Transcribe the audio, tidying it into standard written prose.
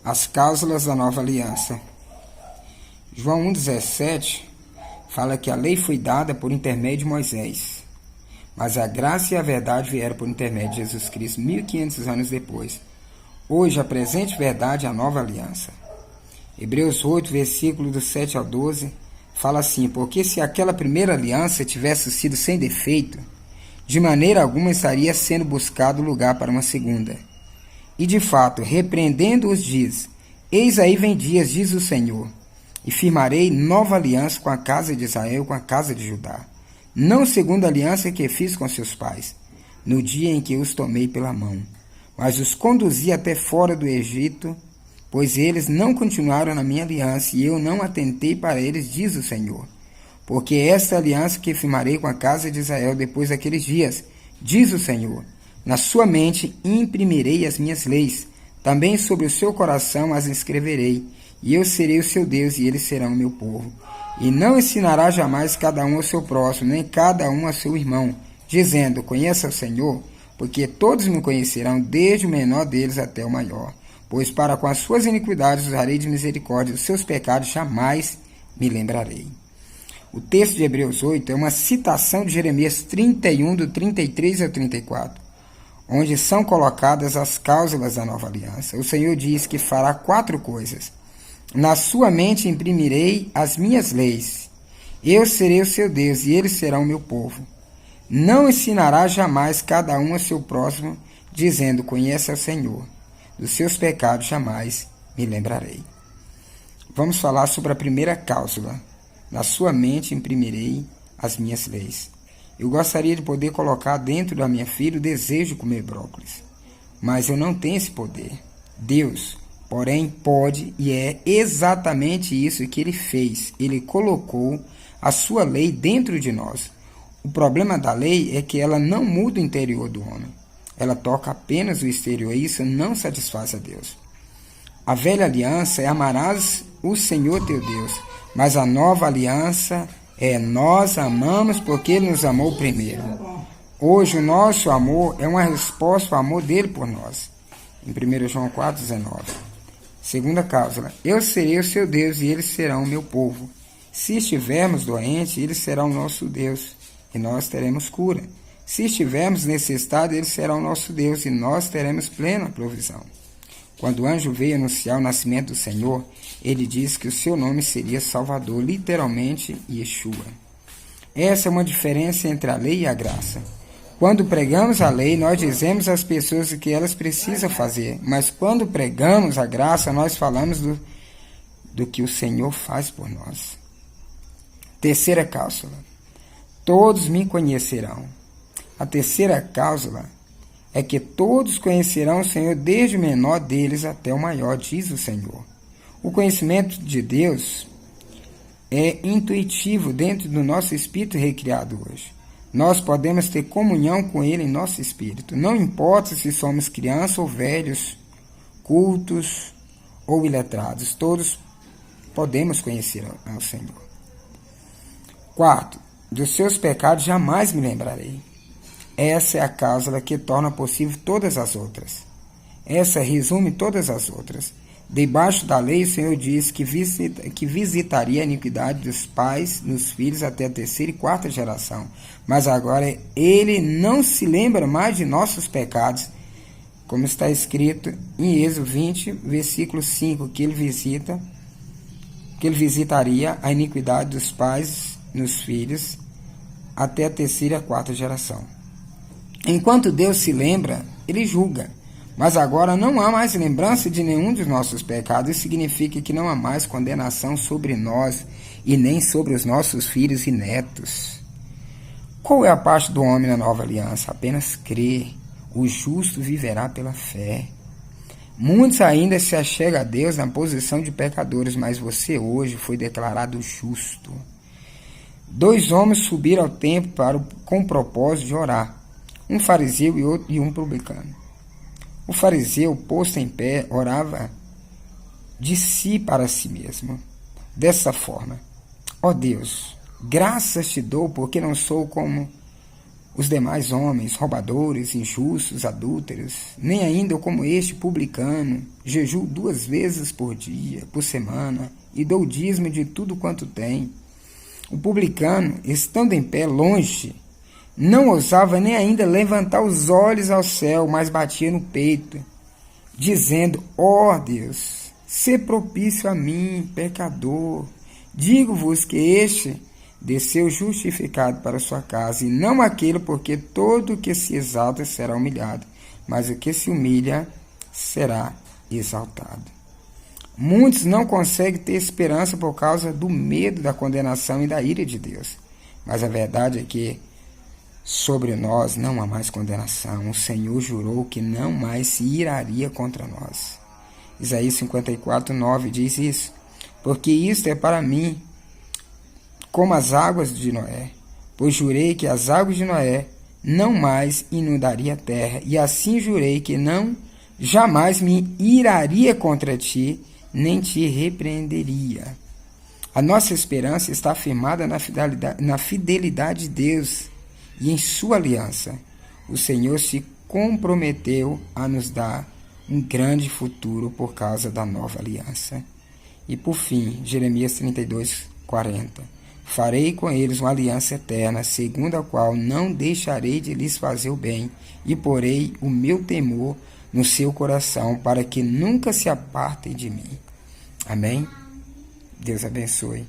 As cláusulas da nova aliança. João 1,17 fala que a lei foi dada por intermédio de Moisés, mas a graça e a verdade vieram por intermédio de Jesus Cristo 1500 anos depois. Hoje a presente verdade é a nova aliança. Hebreus 8, versículo do 7 ao 12, fala assim: porque se aquela primeira aliança tivesse sido sem defeito, de maneira alguma estaria sendo buscado lugar para uma segunda. E de fato, repreendendo-os, diz: eis aí vem dias, diz o Senhor, e firmarei nova aliança com a casa de Israel, com a casa de Judá, não segundo a aliança que fiz com seus pais, no dia em que os tomei pela mão, mas os conduzi até fora do Egito, pois eles não continuaram na minha aliança, e eu não atentei para eles, diz o Senhor. Porque esta aliança que firmarei com a casa de Israel depois daqueles dias, diz o Senhor, na sua mente imprimirei as minhas leis, também sobre o seu coração as escreverei, e eu serei o seu Deus, e eles serão o meu povo. E não ensinará jamais cada um ao seu próximo, nem cada um ao seu irmão, dizendo: conheça o Senhor, porque todos me conhecerão, desde o menor deles até o maior. Pois para com as suas iniquidades usarei de misericórdia, os seus pecados jamais me lembrarei. O texto de Hebreus 8 é uma citação de Jeremias 31, do 33 ao 34, onde são colocadas as cláusulas da nova aliança. O Senhor diz que fará 4 coisas. Na sua mente imprimirei as minhas leis. Eu serei o seu Deus, e eles serão o meu povo. Não ensinará jamais cada um a seu próximo, dizendo: conheça o Senhor. Dos seus pecados jamais me lembrarei. Vamos falar sobre a primeira cláusula. Na sua mente imprimirei as minhas leis. Eu gostaria de poder colocar dentro da minha filha o desejo de comer brócolis, mas eu não tenho esse poder. Deus, porém, pode, e é exatamente isso que Ele fez. Ele colocou a sua lei dentro de nós. O problema da lei é que ela não muda o interior do homem. Ela toca apenas o exterior, e isso não satisfaz a Deus. A velha aliança é: amarás o Senhor teu Deus, mas a nova aliança é: nós amamos porque Ele nos amou primeiro. Hoje o nosso amor é uma resposta ao amor dele por nós. Em 1 João 4,19. Segunda cláusula: eu serei o seu Deus, e eles serão o meu povo. Se estivermos doentes, Ele será o nosso Deus, e nós teremos cura. Se estivermos necessitados, Ele será o nosso Deus, e nós teremos plena provisão. Quando o anjo veio anunciar o nascimento do Senhor, ele disse que o seu nome seria Salvador, literalmente Yeshua. Essa é uma diferença entre a lei e a graça. Quando pregamos a lei, nós dizemos às pessoas o que elas precisam fazer, mas quando pregamos a graça, nós falamos do que o Senhor faz por nós. Terceira cláusula: todos me conhecerão. A terceira cláusula é que todos conhecerão o Senhor, desde o menor deles até o maior, diz o Senhor. O conhecimento de Deus é intuitivo dentro do nosso espírito recriado hoje. Nós podemos ter comunhão com Ele em nosso espírito. Não importa se somos crianças ou velhos, cultos ou iletrados, todos podemos conhecer ao Senhor. 4. Dos seus pecados jamais me lembrarei. Essa é a cláusula que torna possível todas as outras. Essa resume todas as outras. Debaixo da lei, o Senhor diz que visitaria a iniquidade dos pais nos filhos até a 3ª e 4ª geração. Mas agora Ele não se lembra mais de nossos pecados, como está escrito em Êxodo 20, versículo 5, que Ele visitaria a iniquidade dos pais nos filhos até a 3ª e a 4ª geração. Enquanto Deus se lembra, Ele julga. Mas agora não há mais lembrança de nenhum dos nossos pecados. Isso significa que não há mais condenação sobre nós e nem sobre os nossos filhos e netos. Qual é a parte do homem na nova aliança? Apenas crer. O justo viverá pela fé. Muitos ainda se achegam a Deus na posição de pecadores, mas você hoje foi declarado justo. 2 homens subiram ao templo com o propósito de orar. Um fariseu e um publicano. O fariseu, posto em pé, orava de si para si mesmo, dessa forma: ó Deus, graças te dou, porque não sou como os demais homens, roubadores, injustos, adúlteros, nem ainda como este publicano, jejuo 2 vezes por dia, por semana, e dou dízimo de tudo quanto tem. O publicano, estando em pé longe, não ousava nem ainda levantar os olhos ao céu, mas batia no peito, dizendo: ó Deus, sê propício a mim, pecador. Digo-vos que este desceu justificado para sua casa, e não aquele, porque todo o que se exalta será humilhado, mas o que se humilha será exaltado. Muitos não conseguem ter esperança por causa do medo da condenação e da ira de Deus. Mas a verdade é que sobre nós não há mais condenação. O Senhor jurou que não mais se iraria contra nós. Isaías 54:9 diz isso. Porque isto é para mim como as águas de Noé. Pois jurei que as águas de Noé não mais inundaria a terra. E assim jurei que não jamais me iraria contra ti, nem te repreenderia. A nossa esperança está firmada na fidelidade de Deus e em sua aliança. O Senhor se comprometeu a nos dar um grande futuro por causa da nova aliança. E por fim, Jeremias 32:40. Farei com eles uma aliança eterna, segundo a qual não deixarei de lhes fazer o bem, e porei o meu temor no seu coração, para que nunca se apartem de mim. Amém? Deus abençoe.